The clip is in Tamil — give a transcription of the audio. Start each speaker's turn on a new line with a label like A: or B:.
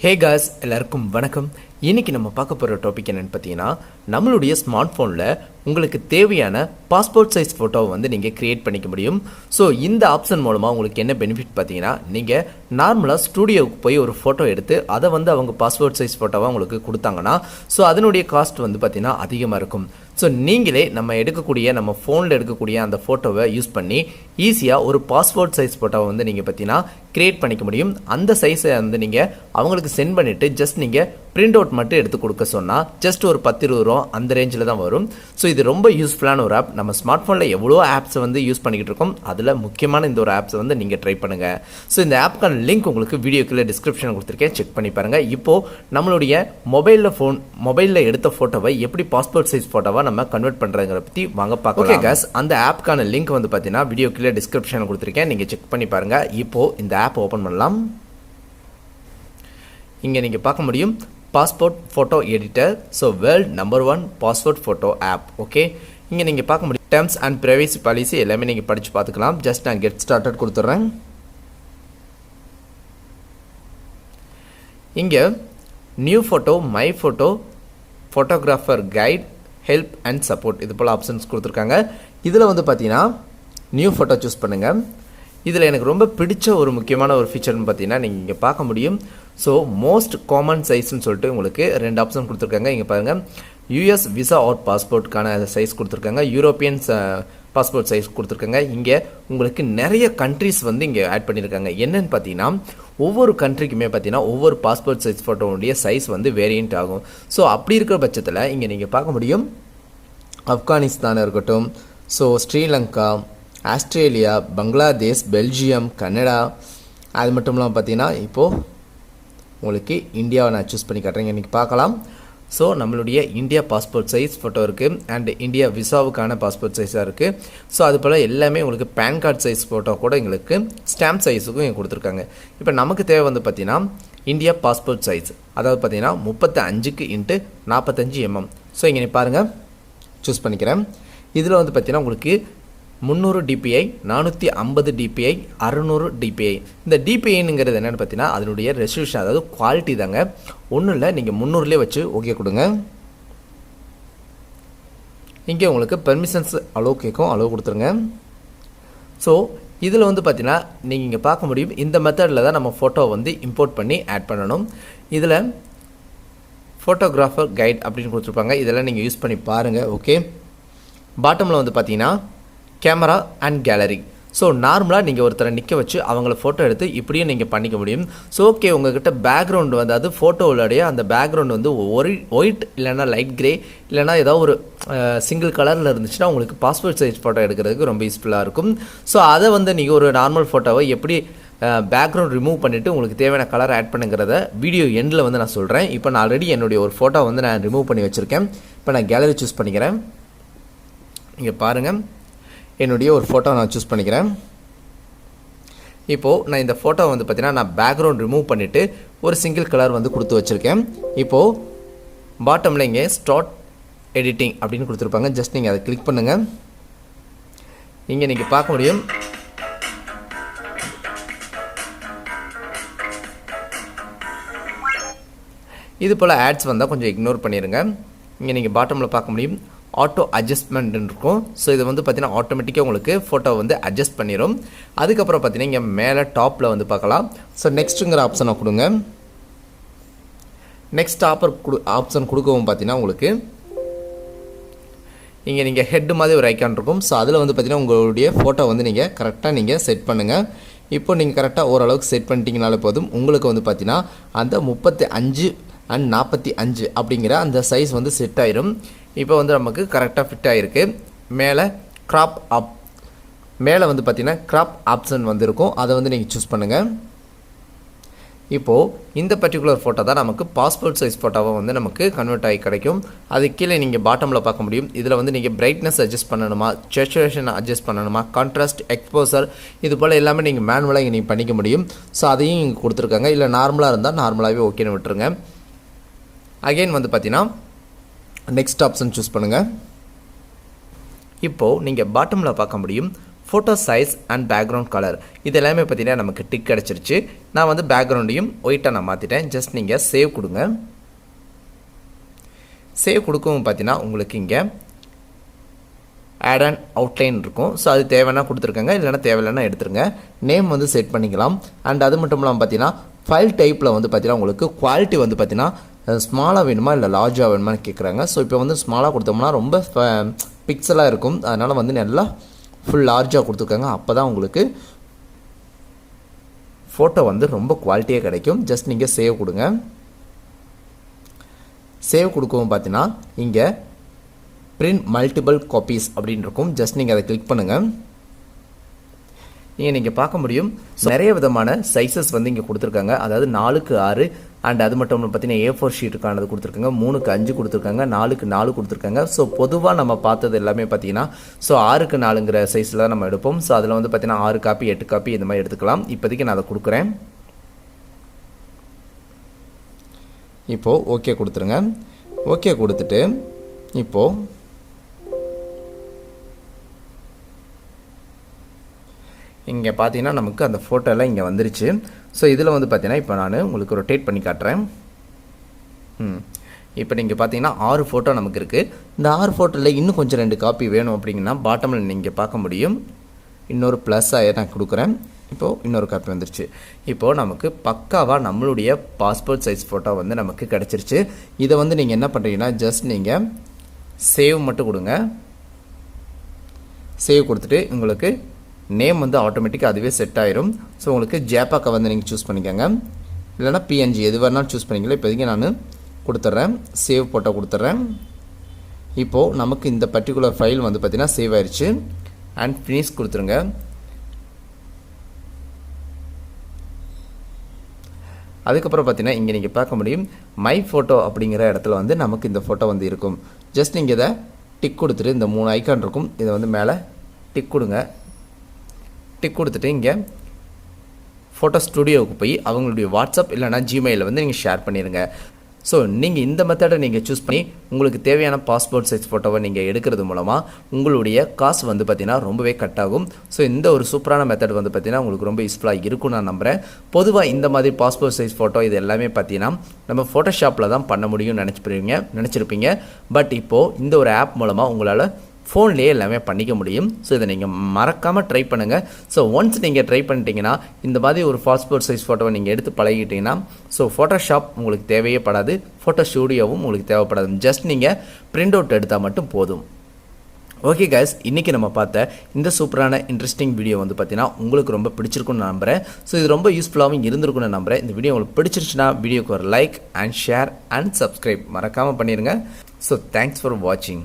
A: ஹே காய்ஸ், எல்லாருக்கும் வணக்கம். இன்றைக்கி நம்ம பார்க்க போகிற டாபிக் என்னென்னு பார்த்தீங்கன்னா, நம்மளுடைய ஸ்மார்ட் ஃபோனில் உங்களுக்கு தேவையான பாஸ்போர்ட் சைஸ் ஃபோட்டோவை வந்து நீங்கள் க்ரியேட் பண்ணிக்க முடியும். ஸோ இந்த ஆப்ஷன் மூலமாக உங்களுக்கு என்ன பெனிஃபிட் பார்த்தீங்கன்னா, நீங்கள் நார்மலாக ஸ்டூடியோவுக்கு போய் ஒரு ஃபோட்டோ எடுத்து அதை வந்து அவங்க பாஸ்போர்ட் சைஸ் ஃபோட்டோவாக உங்களுக்கு கொடுத்தாங்கன்னா, ஸோ அதனுடைய காஸ்ட் வந்து பார்த்திங்கன்னா அதிகமாக இருக்கும். ஸோ நீங்களே நம்ம ஃபோனில் எடுக்கக்கூடிய அந்த ஃபோட்டோவை யூஸ் பண்ணி ஈஸியாக ஒரு பாஸ்போர்ட் சைஸ் ஃபோட்டோவை வந்து நீங்கள் பார்த்தீங்கன்னா க்ரியேட் பண்ணிக்க முடியும். அந்த சைஸை வந்து நீங்கள் அவங்களுக்கு சென்ட் பண்ணிவிட்டு ஜஸ்ட் நீங்கள் பிரிண்ட் அவுட் மட்டும் எடுத்து கொடுக்க சொன்னால் ஜஸ்ட் ஒரு 10-20 ரூபா அந்த ரேஞ்சில் தான் வரும். ஸோ இது ரொம்ப யூஸ்ஃபுல்லான ஒரு ஆப். நம்ம ஸ்மார்ட் ஃபோனில் எவ்வளோ ஆப்ஸை வந்து யூஸ் பண்ணிக்கிட்டு இருக்கோம், அதில் முக்கியமான இந்த ஒரு ஆப்ஸை வந்து நீங்கள் ட்ரை பண்ணுங்கள். ஸோ இந்த ஆப்க்கான லிங்க் உங்களுக்கு வீடியோக்குள்ளே டிஸ்கிரிப்ஷனில் கொடுத்துருக்கேன், செக் பண்ணி பாருங்கள். இப்போது நம்மளுடைய மொபைலில் எடுத்த ஃபோட்டோவை எப்படி பாஸ்போர்ட் சைஸ் ஃபோட்டோவாக நம்ம கன்வெர்ட் பண்ணுறதுங்கிற பற்றி வாங்க பார்க்கலாம். ஓகே காஸ், அந்த ஆப்க்கான லிங்க் வந்து பார்த்தீங்கன்னா வீடியோக்குள்ளே டிஸ்கிரிப்ஷனில் கொடுத்துருக்கேன், நீங்கள் செக் பண்ணி பாருங்கள். இப்போது இந்த ஆப் ஓப்பன் பண்ணலாம். இங்கே நீங்கள் பார்க்க முடியும் passport photo editor. So world number 1 passport photo app. Okay, இங்கே நீங்கள் பார்க்க முடியும் டேர்ம்ஸ் அண்ட் ப்ரைவசி பாலிசி எல்லாமே நீங்கள் படித்து பார்த்துக்கலாம். ஜஸ்ட் நான் கெட் ஸ்டார்டட் கொடுத்துட்றேன். இங்கே new photo, my photo, photographer guide, help and support, இது போல் ஆப்ஷன்ஸ் கொடுத்துருக்காங்க. இதில் வந்து பார்த்தீங்கன்னா நியூ ஃபோட்டோ சூஸ் பண்ணுங்கள். இதில் எனக்கு ரொம்ப பிடிச்ச ஒரு முக்கியமான ஒரு ஃபீச்சர்னு பார்த்தீங்கன்னா, நீங்கள் இங்கே பார்க்க முடியும். ஸோ மோஸ்ட் காமன் சைஸ்ன்னு சொல்லிட்டு உங்களுக்கு 2 ஆப்ஷன் கொடுத்துருக்காங்க. இங்கே பாருங்கள், யூஎஸ் விசா ஆர் பாஸ்போர்ட்டுக்கான சைஸ் கொடுத்துருக்காங்க, யூரோப்பியன்ஸ் பாஸ்போர்ட் சைஸ் கொடுத்துருக்காங்க. இங்கே உங்களுக்கு நிறைய கண்ட்ரிஸ் வந்து இங்கே ஆட் பண்ணியிருக்காங்க. என்னென்னு பார்த்தீங்கன்னா, ஒவ்வொரு கண்ட்ரிக்குமே பார்த்தீங்கன்னா ஒவ்வொரு பாஸ்போர்ட் சைஸ் ஃபோட்டோவுடைய சைஸ் வந்து வேரியண்ட் ஆகும். ஸோ அப்படி இருக்கிற பட்சத்தில் இங்கே நீங்கள் பார்க்க முடியும் ஆப்கானிஸ்தான் இருக்கட்டும், so Sri Lanka, Australia, Bangladesh, Belgium, Canada, அது மட்டும் இல்லாமல் பார்த்தீங்கன்னா இப்போது உங்களுக்கு இந்தியாவை நான் சூஸ் பண்ணி காட்டுறேன். இன்றைக்கி பார்க்கலாம். ஸோ நம்மளுடைய இந்தியா பாஸ்போர்ட் சைஸ் ஃபோட்டோ இருக்குது அண்ட் இந்தியா விசாவுக்கான பாஸ்போர்ட் சைஸாக இருக்குது. ஸோ அது போல் எல்லாமே உங்களுக்கு பேன் கார்டு சைஸ் ஃபோட்டோ கூட எங்களுக்கு ஸ்டாம்ப் சைஸுக்கும் இங்கே கொடுத்துருக்காங்க. இப்போ நமக்கு தேவை வந்து பார்த்திங்கன்னா இந்தியா பாஸ்போர்ட் சைஸ், அதாவது பார்த்திங்கன்னா 35x45 mm. ஸோ இங்கே பாருங்கள், சூஸ் பண்ணிக்கிறேன். இதில் வந்து பார்த்திங்கன்னா உங்களுக்கு 300 dpi, 450 dpi, 600 dpi. இந்த dpiங்கிறது என்னென்னு பார்த்தீங்கன்னா அதனுடைய ரெசல்யூஷன், அதாவது குவாலிட்டி தாங்க. ஒன்றும் இல்லை, நீங்கள் 300லே வச்சு ஓகே கொடுங்க. இங்கே உங்களுக்கு பெர்மிஷன்ஸ் அலோவ் கேட்கும், அலோவ் கொடுத்துருங்க. ஸோ இதில் வந்து பார்த்தீங்கன்னா நீங்கள் இங்கே பார்க்க முடியும், இந்த மெத்தடில் தான் நம்ம ஃபோட்டோ வந்து இம்போர்ட் பண்ணி ஆட் பண்ணணும். இதில் ஃபோட்டோகிராஃபர் கைட் அப்படின்னு கொடுத்துருப்பாங்க, இதெல்லாம் நீங்கள் யூஸ் பண்ணி பாருங்கள். ஓகே, பாட்டமில் வந்து பார்த்தீங்கன்னா கேமரா அண்ட் கேலரி. ஸோ நார்மலாக நீங்கள் ஒருத்தரை நிற்க வச்சு அவங்கள ஃபோட்டோ எடுத்து இப்படியும் நீங்கள் பண்ணிக்க முடியும். ஸோ ஓகே, உங்கள்கிட்ட பேக்ரவுண்டு வந்து அது ஃபோட்டோவுடைய அந்த பேக்ரவுண்ட் வந்து ஒயிட் இல்லைனா லைட் கிரே இல்லைனா ஏதாவது ஒரு சிங்கிள் கலரில் இருந்துச்சுன்னா உங்களுக்கு பாஸ்போர்ட் சைஸ் ஃபோட்டோ எடுக்கிறதுக்கு ரொம்ப யூஸ்ஃபுல்லாக இருக்கும். ஸோ அதை வந்து நீங்கள் ஒரு நார்மல் ஃபோட்டோவை எப்படி பேக்ரவுண்ட் ரிமூவ் பண்ணிவிட்டு உங்களுக்கு தேவையான கலர் ஆட் பண்ணுங்கிறத வீடியோ எண்டில் வந்து நான் சொல்கிறேன். இப்போ நான் ஆல்ரெடி என்னுடைய ஒரு ஃபோட்டோ வந்து நான் ரிமூவ் பண்ணி வச்சுருக்கேன். இப்போ நான் கேலரி சூஸ் பண்ணிக்கிறேன். இங்கே பாருங்கள், என்னுடைய ஒரு ஃபோட்டோ நான் சூஸ் பண்ணிக்கிறேன். இப்போது நான் இந்த ஃபோட்டோ வந்து பார்த்தீங்கன்னா நான் பேக்ரவுண்ட் ரிமூவ் பண்ணிவிட்டு ஒரு சிங்கிள் கலர் வந்து கொடுத்து வச்சுருக்கேன். இப்போது பாட்டமில் இங்கே ஸ்டார்ட் எடிட்டிங் அப்படின்னு கொடுத்துருப்பாங்க, ஜஸ்ட் நீங்கள் அதை கிளிக் பண்ணுங்கள். இங்கே நீங்கள் பார்க்க முடியும் இது போல் ஆட்ஸ் வந்தால் கொஞ்சம் இக்னோர் பண்ணிடுங்க. இங்கே நீங்கள் பாட்டமில் பார்க்க முடியும் ஆட்டோ அட்ஜஸ்ட்மெண்ட் இருக்கும். ஸோ இது வந்து பார்த்தீங்கன்னா ஆட்டோமேட்டிக்காக உங்களுக்கு ஃபோட்டோ வந்து அட்ஜஸ்ட் பண்ணிடும். அதுக்கப்புறம் பார்த்தீங்கன்னா இங்கே மேலே டாப்பில் வந்து பார்க்கலாம். ஸோ நெக்ஸ்ட்டுங்கிற ஆப்ஷனை கொடுங்க. நெக்ஸ்ட் ஆப்ஷன் கொடுக்கவும் பார்த்தீங்கன்னா உங்களுக்கு இங்கே நீங்கள் ஹெட் மாதிரி ஒரு ஐக்கான் இருக்கும். ஸோ அதில் வந்து பார்த்தீங்கன்னா உங்களுடைய ஃபோட்டோ வந்து நீங்கள் கரெக்டாக நீங்கள் செட் பண்ணுங்கள். இப்போ நீங்கள் கரெக்டாக ஓரளவுக்கு செட் பண்ணிட்டீங்கனாலே போதும். உங்களுக்கு வந்து பார்த்தீங்கன்னா அந்த 35x45 அப்படிங்கிற அந்த சைஸ் வந்து செட் ஆயிரும். இப்போ வந்து நமக்கு கரெக்டாக ஃபிட் ஆகிருக்கு. மேலே மேலே வந்து பார்த்திங்கன்னா க்ராப் ஆப்ஷன் வந்து இருக்கும், அதை வந்து நீங்கள் சூஸ் பண்ணுங்கள். இப்போது இந்த பர்டிகுலர் ஃபோட்டோ தான் நமக்கு பாஸ்போர்ட் சைஸ் ஃபோட்டோவை வந்து நமக்கு கன்வெர்ட் ஆகி கிடைக்கும். அது கீழே நீங்கள் பாட்டமில் பார்க்க முடியும். இதில் வந்து நீங்கள் பிரைட்னஸ் அட்ஜஸ்ட் பண்ணணுமா, சேச்சுரேஷன் அட்ஜஸ்ட் பண்ணணுமா, கான்ட்ராஸ்ட், எக்ஸ்போசர், இது போல் எல்லாமே நீங்கள் மேனுவலாக இங்கே நீங்கள் பண்ணிக்க முடியும். ஸோ அதையும் இங்கே கொடுத்துருக்காங்க. இல்லை நார்மலாக இருந்தால் நார்மலாகவே ஓகேன்னு விட்டுருங்க. அகெயின் வந்து பார்த்தீங்கன்னா நெக்ஸ்ட் ஆப்ஷன் சூஸ் பண்ணுங்கள். இப்போது நீங்கள் பாட்டமில் பார்க்க முடியும் photo size and background colour இது எல்லாமே பார்த்தீங்கன்னா நமக்கு டிக் கிடச்சிருச்சு. நான் வந்து பேக்ரவுண்டையும் ஒயிட்டாக நான் மாற்றிட்டேன். ஜஸ்ட் நீங்கள் சேவ் கொடுங்க. சேவ் கொடுக்கவும் பார்த்தீங்கன்னா உங்களுக்கு இங்கே ஆட் அண்ட் அவுட்லைன் இருக்கும். ஸோ அது தேவைன்னா கொடுத்துருக்காங்க, இல்லைனா தேவையில்லைன்னா எடுத்துருங்க. நேம் வந்து செட் பண்ணிக்கலாம். அண்ட் அது மட்டும் இல்லாமல் பார்த்தீங்கன்னா ஃபைல் டைப்பில் வந்து பார்த்தீங்கன்னா உங்களுக்கு குவாலிட்டி வந்து பார்த்தீங்கன்னா ஸ்மாலாக வேணுமா இல்லை லார்ஜாக வேணுமான்னு கேட்குறாங்க. ஸோ இப்போ வந்து ஸ்மாலாக கொடுத்தோம்னா ரொம்ப பிக்சலாக இருக்கும். அதனால் வந்து நல்லா ஃபுல் லார்ஜாக கொடுத்துருக்காங்க. அப்போ தான் உங்களுக்கு ஃபோட்டோ வந்து ரொம்ப குவாலிட்டியாக கிடைக்கும். ஜஸ்ட் நீங்கள் சேவ் கொடுங்க. சேவ் கொடுக்கவும் பார்த்தீங்கன்னா இங்கே பிரிண்ட் மல்டிபிள் காப்பீஸ் அப்படின்னு இருக்கும். ஜஸ்ட் நீங்கள் அதை கிளிக் பண்ணுங்கள். நீங்கள் பார்க்க முடியும். ஸோ நிறைய விதமான சைஸஸ் வந்து இங்கே கொடுத்துருக்காங்க. அதாவது 4x6 அண்ட் அது மட்டும் பார்த்தீங்கன்னா A4 ஷீட்டுக்கானது கொடுத்துருக்காங்க, 3x5 கொடுத்துருக்காங்க, 4x4 கொடுத்துருக்காங்க. ஸோ பொதுவாக நம்ம பார்த்தது எல்லாமே பார்த்தீங்கன்னா 6x4ங்கிற சைஸில் நம்ம எடுப்போம். ஸோ அதில் வந்து பார்த்தீங்கன்னா 6 காப்பி 8 காப்பி இந்த மாதிரி எடுத்துக்கலாம். இப்போதைக்கு நான் அதை கொடுக்குறேன். இப்போது ஓகே கொடுத்துருங்க. ஓகே கொடுத்துட்டு இப்போது இங்கே பார்த்தீங்கன்னா நமக்கு அந்த ஃபோட்டோலாம் இங்கே வந்துருச்சு. ஸோ இதில் வந்து பார்த்தீங்கன்னா இப்போ நான் உங்களுக்கு ரொட்டேட் பண்ணி காட்டுறேன். இப்போ நீங்கள் பார்த்தீங்கன்னா 6 ஃபோட்டோ நமக்கு இருக்குது. இந்த 6 ஃபோட்டோவில் இன்னும் கொஞ்சம் 2 காப்பி வேணும் அப்படிங்கன்னா பாட்டமில் நீங்கள் பார்க்க முடியும். இன்னொரு ப்ளஸ்ஸாக நான் கொடுக்குறேன். இப்போது இன்னொரு காப்பி வந்துருச்சு. இப்போது நமக்கு பக்காவாக நம்மளுடைய பாஸ்போர்ட் சைஸ் ஃபோட்டோ வந்து நமக்கு கிடச்சிருச்சு. இதை வந்து நீங்கள் என்ன பண்ணுறீங்கன்னா ஜஸ்ட் நீங்கள் சேவ் மட்டும் கொடுங்க. சேவ் கொடுத்துட்டு உங்களுக்கு நேம் வந்து ஆட்டோமேட்டிக்காக அதுவே செட் ஆயிரும். ஸோ உங்களுக்கு ஜேபாக்கை வந்து நீங்கள் சூஸ் பண்ணிக்கோங்க, இல்லைனா PNG எது வேணாலும் சூஸ் பண்ணிக்கலாம். இப்போதைக்கு நான் கொடுத்துட்றேன். சேவ் போட்டோ கொடுத்துட்றேன். இப்போது நமக்கு இந்த பர்டிகுலர் ஃபைல் வந்து பார்த்திங்கன்னா சேவ் ஆயிடுச்சு. அண்ட் ஃபினிஷ் கொடுத்துருங்க. அதுக்கப்புறம் பார்த்தீங்கன்னா இங்கே நீங்கள் பார்க்க முடியும் மை ஃபோட்டோ அப்படிங்கிற இடத்துல வந்து நமக்கு இந்த ஃபோட்டோ வந்து இருக்கும். ஜஸ்ட் நீங்கள் இதை டிக் கொடுத்துட்டு இந்த 3 ஐக்கான் இருக்கும், இதை வந்து மேலே டிக் கொடுங்க. டிக் கொடுத்துட்டு இங்கே ஃபோட்டோ ஸ்டுடியோவுக்கு போய் அவங்களுடைய வாட்ஸ்அப் இல்லைனா ஜிமெயிலில் வந்து நீங்கள் ஷேர் பண்ணிடுங்க. ஸோ நீங்கள் இந்த மெத்தடை நீங்கள் சூஸ் பண்ணி உங்களுக்கு தேவையான பாஸ்போர்ட் சைஸ் ஃபோட்டோவை நீங்கள் எடுக்கிறது மூலமாக உங்களுடைய காசு வந்து பார்த்திங்கன்னா ரொம்பவே கட் ஆகும். ஸோ இந்த ஒரு சூப்பரான மெத்தட் வந்து பார்த்திங்கன்னா உங்களுக்கு ரொம்ப யூஸ்ஃபுல்லாக இருக்கும் நான் நம்புகிறேன். பொதுவாக இந்த மாதிரி பாஸ்போர்ட் சைஸ் ஃபோட்டோ இது எல்லாமே பார்த்திங்கன்னா நம்ம ஃபோட்டோஷாப்பில் தான் பண்ண முடியும்னு நினச்சிருப்பீங்க. பட் இப்போது இந்த ஒரு ஆப் மூலமாக உங்களால் ஃபோன்லேயே எல்லாமே பண்ணிக்க முடியும். ஸோ இதை நீங்கள் மறக்காமல் ட்ரை பண்ணுங்கள். ஸோ ஒன்ஸ் நீங்கள் ட்ரை பண்ணிட்டீங்கன்னா இந்த மாதிரி ஒரு பாஸ்போர்ட் சைஸ் ஃபோட்டோவை நீங்கள் எடுத்து பழகிட்டீங்கன்னா ஸோ ஃபோட்டோஷாப் உங்களுக்கு தேவையே படாது, ஃபோட்டோ ஸ்டூடியோவும் உங்களுக்கு தேவைப்படாது. ஜஸ்ட் நீங்கள் பிரிண்ட் அவுட் எடுத்தால் மட்டும் போதும். ஓகே கைஸ், இன்றைக்கி நம்ம பார்த்த இந்த சூப்பரான இன்ட்ரெஸ்டிங் வீடியோ வந்து பார்த்தீங்கன்னா உங்களுக்கு ரொம்ப பிடிச்சிருக்குன்னு நம்புகிறேன். ஸோ இது ரொம்ப யூஸ்ஃபுல்லாகவும் இருந்திருக்குன்னு நம்புகிறேன். இந்த வீடியோ உங்களுக்கு பிடிச்சிருச்சுன்னா வீடியோக்கு ஒரு like and share and subscribe மறக்காமல் பண்ணிடுங்க. ஸோ தேங்க்ஸ் ஃபார் வாட்சிங்.